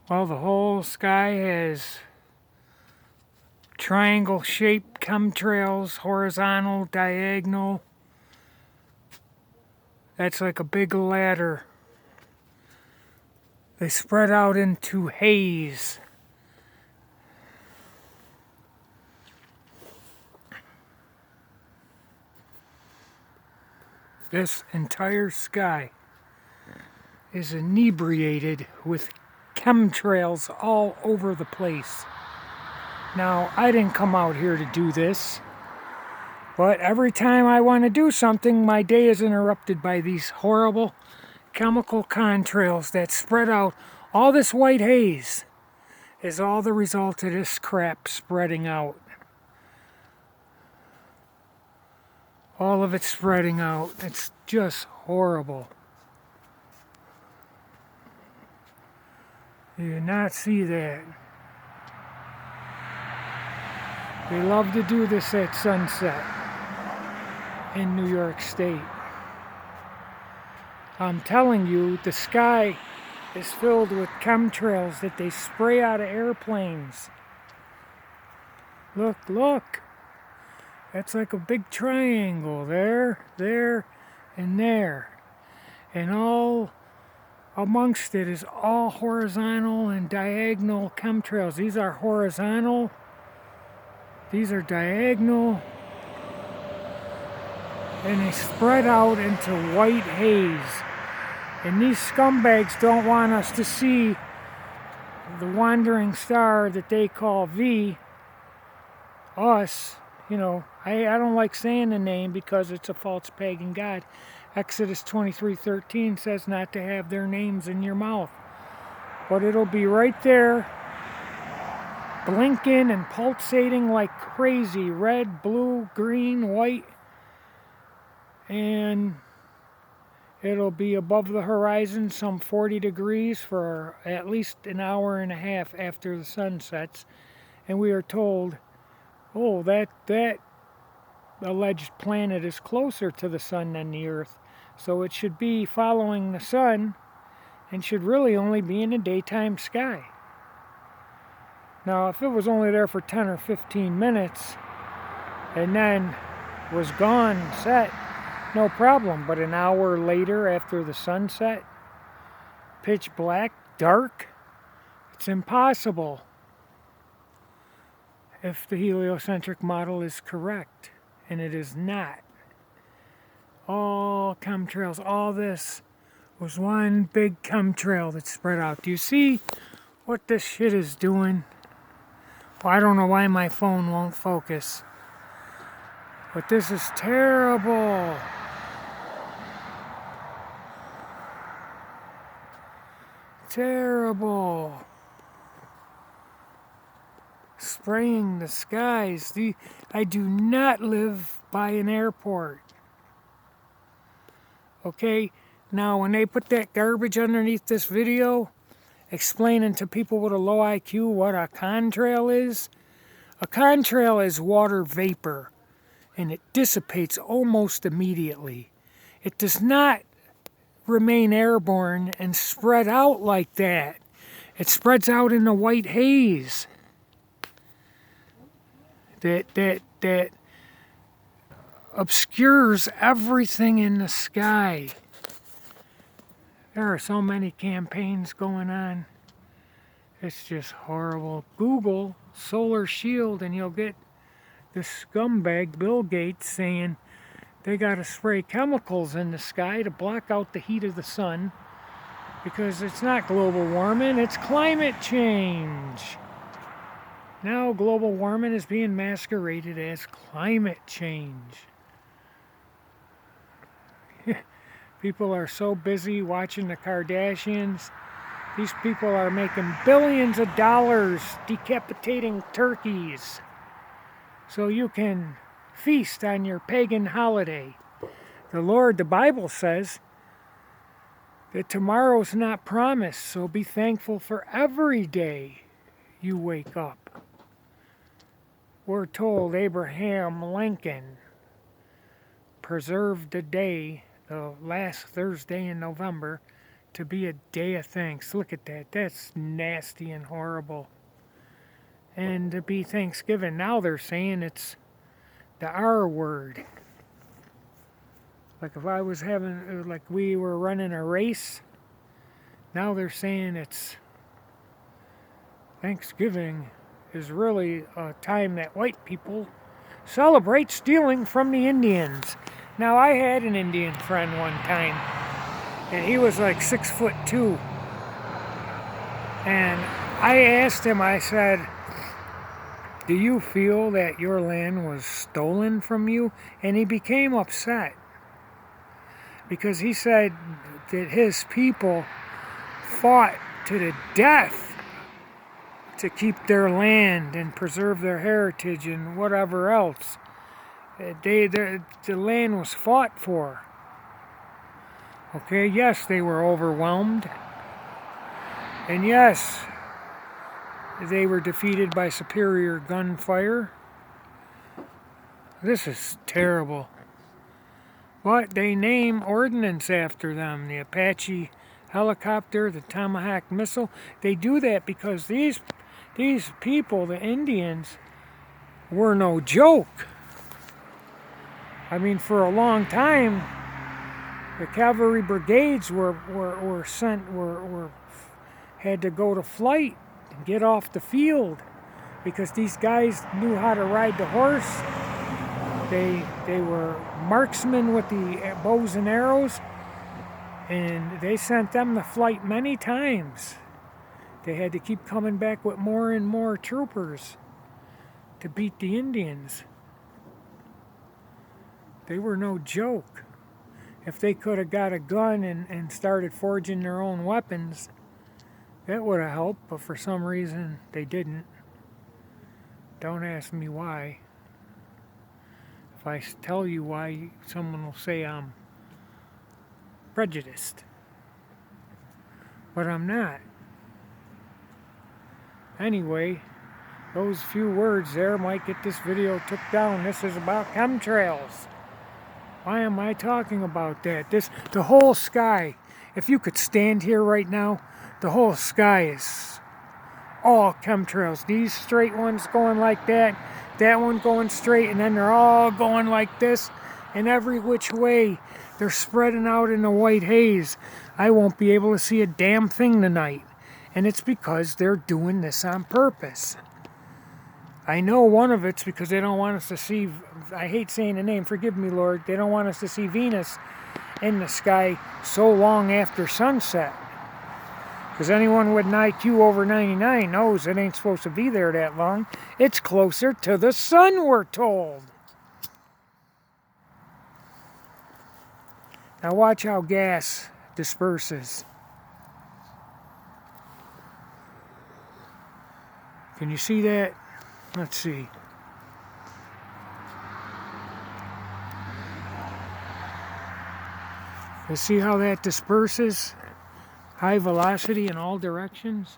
Well, the whole sky has triangle-shaped chemtrails, horizontal, diagonal. That's like a big ladder. They spread out into haze. This entire sky is inebriated with chemtrails all over the place. Now, I didn't come out here to do this, but every time I want to do something, my day is interrupted by these horrible chemical contrails that spread out. All this white haze is all the result of this crap spreading out. All of it spreading out. It's just horrible. You do not see that. They love to do this at sunset in New York State. I'm telling you, the sky is filled with chemtrails that they spray out of airplanes. Look, look. That's like a big triangle. There, there, and there. And all amongst it is all horizontal and diagonal chemtrails. These are horizontal. These are diagonal. And they spread out into white haze. And these scumbags don't want us to see the wandering star that they call V, us. You know, I don't like saying the name because it's a false pagan god. Exodus 23:13 says not to have their names in your mouth. But it'll be right there, blinking and pulsating like crazy. Red, blue, green, white. And it'll be above the horizon some 40 degrees for at least an hour and a half after the sun sets. And we are told, oh, that alleged planet is closer to the sun than the Earth. So it should be following the sun and should really only be in the daytime sky. Now, if it was only there for 10 or 15 minutes and then was gone, set, no problem. But an hour later after the sunset, pitch black, dark, it's impossible if the heliocentric model is correct. And it is not. All chemtrails, all this was one big chemtrail that spread out. Do you see what this shit is doing? Well, I don't know why my phone won't focus. But this is terrible. Terrible. Spraying the skies. I do not live by an airport. Okay, now when they put that garbage underneath this video, explaining to people with a low IQ what a contrail is, a contrail is water vapor, and it dissipates almost immediately. It does not remain airborne and spread out like that. It spreads out in a white haze. That obscures everything in the sky. There are so many campaigns going on. It's just horrible. Google solar shield and you'll get this scumbag Bill Gates saying they got to spray chemicals in the sky to block out the heat of the sun because it's not global warming, it's climate change. Now global warming is being masqueraded as climate change. People are so busy watching the Kardashians. These people are making billions of dollars decapitating turkeys so you can feast on your pagan holiday. The Bible says that tomorrow's not promised, so be thankful for every day you wake up. We're told Abraham Lincoln preserved the day, the last Thursday in November, to be a day of thanks. Look at that. That's nasty and horrible. And to be Thanksgiving, now they're saying it's the R word. Like if I was having, like we were running a race, now they're saying it's Thanksgiving is really a time that white people celebrate stealing from the Indians. Now I had an Indian friend one time, and he was like 6'2". And I asked him, I said, do you feel that your land was stolen from you? And he became upset because he said that his people fought to the death to keep their land and preserve their heritage and whatever else. The land was fought for. Okay, yes, they were overwhelmed. And yes, they were defeated by superior gunfire. This is terrible. But they name ordnance after them. The Apache helicopter, the Tomahawk missile. They do that because these people, the Indians, were no joke. I mean, for a long time, the cavalry brigades had to go to flight and get off the field because these guys knew how to ride the horse. They were marksmen with the bows and arrows, and they sent them to flight many times. They had to keep coming back with more and more troopers to beat the Indians. They were no joke. If they could have got a gun and started forging their own weapons, that would have helped, but for some reason they didn't. Don't ask me why. If I tell you why, someone will say I'm prejudiced. But I'm not. Anyway, those few words there might get this video took down. This is about chemtrails. Why am I talking about that? The whole sky, if you could stand here right now, the whole sky is all chemtrails. These straight ones going like that one going straight, and then they're all going like this, and every which way they're spreading out in the white haze. I won't be able to see a damn thing tonight, and it's because they're doing this on purpose. I know one of it's because they don't want us to see, I hate saying the name, forgive me, Lord, they don't want us to see Venus in the sky so long after sunset. Because anyone with an IQ over 99 knows it ain't supposed to be there that long. It's closer to the sun, we're told. Now watch how gas disperses. Can you see that? Let's see. You see how that disperses? High velocity in all directions.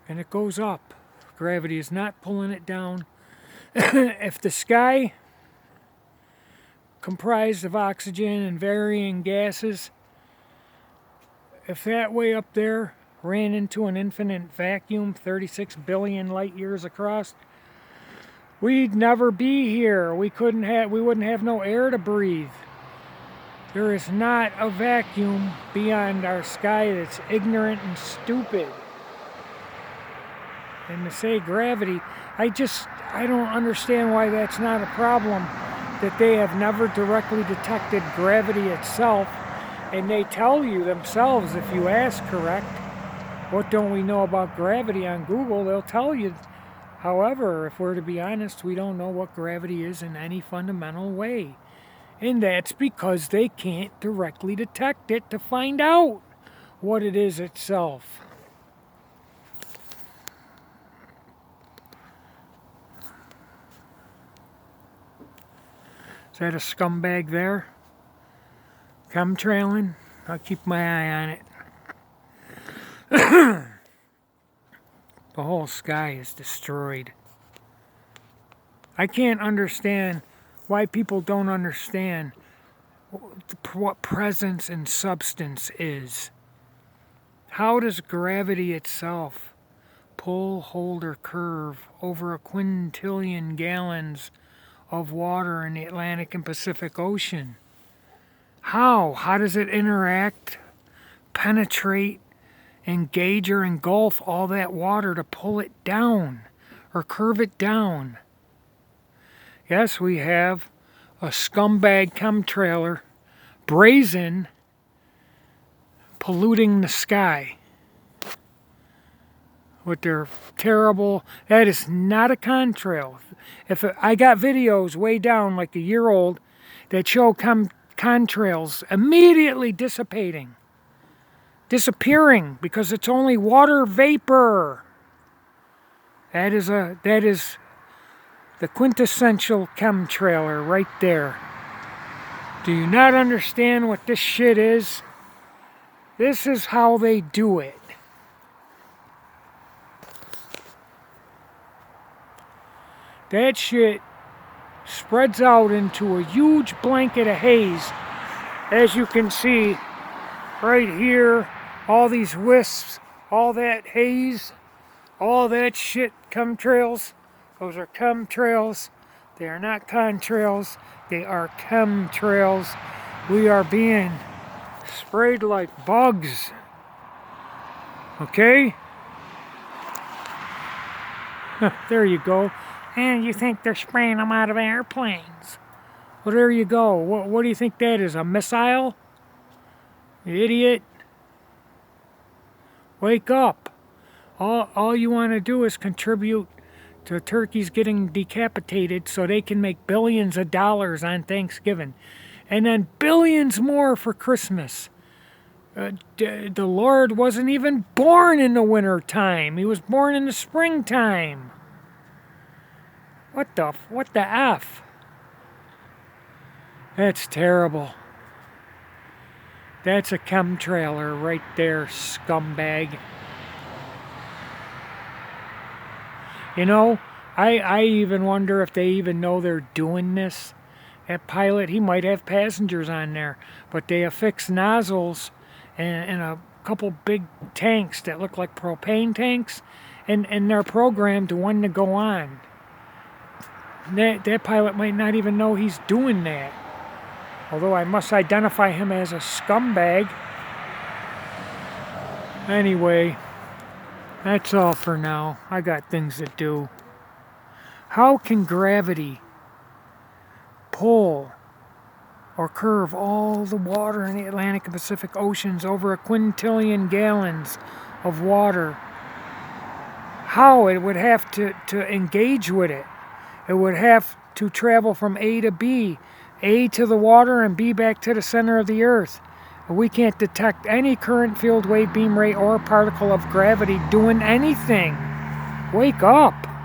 And it goes up. Gravity is not pulling it down. If the sky comprised of oxygen and varying gases, if that way up there ran into an infinite vacuum 36 billion light years across, we'd never be here. We wouldn't have no air to breathe. There is not a vacuum beyond our sky that's ignorant and stupid. And to say gravity, I don't understand why that's not a problem, that they have never directly detected gravity itself. And they tell you themselves, if you ask correct, what don't we know about gravity on Google, they'll tell you. However, if we're to be honest, we don't know what gravity is in any fundamental way. And that's because they can't directly detect it to find out what it is itself. Is that a scumbag there? Chemtrailing? I'll keep my eye on it. The whole sky is destroyed. I can't understand why people don't understand what presence and substance is. How does gravity itself pull, hold, or curve over a quintillion gallons of water in the Atlantic and Pacific Ocean? How? How does it interact, penetrate, engage, or engulf all that water to pull it down or curve it down? Yes, we have a scumbag chemtrailer, brazen, polluting the sky with their terrible, that is not a contrail. I got videos way down, like a year old, that show contrails immediately disappearing because it's only water vapor. That is the quintessential chemtrailer right there. Do you not understand what this shit is? This is how they do it. That shit spreads out into a huge blanket of haze. As you can see right here, all these wisps, all that haze, all that shit, chemtrails. Those are chemtrails. They are not contrails. They are chemtrails. We are being sprayed like bugs. Okay? There you go. And you think they're spraying them out of airplanes. Well, there you go. What do you think that is? A missile? You idiot. Wake up. All you want to do is contribute to turkeys getting decapitated so they can make billions of dollars on Thanksgiving. And then billions more for Christmas. The Lord wasn't even born in the winter time. He was born in the springtime. What the F? That's terrible. That's a chemtrailer right there, scumbag. You know, I even wonder if they even know they're doing this. That pilot, he might have passengers on there, but they affix nozzles and a couple big tanks that look like propane tanks, and they're programmed to when to go on. That pilot might not even know he's doing that. Although I must identify him as a scumbag. Anyway, that's all for now. I got things to do. How can gravity pull or curve all the water in the Atlantic and Pacific Oceans over a quintillion gallons of water? How? It would have to engage with it. It would have to travel from A to B, A to the water and B back to the center of the earth. We can't detect any current, field, wave, beam rate, or particle of gravity doing anything. Wake up.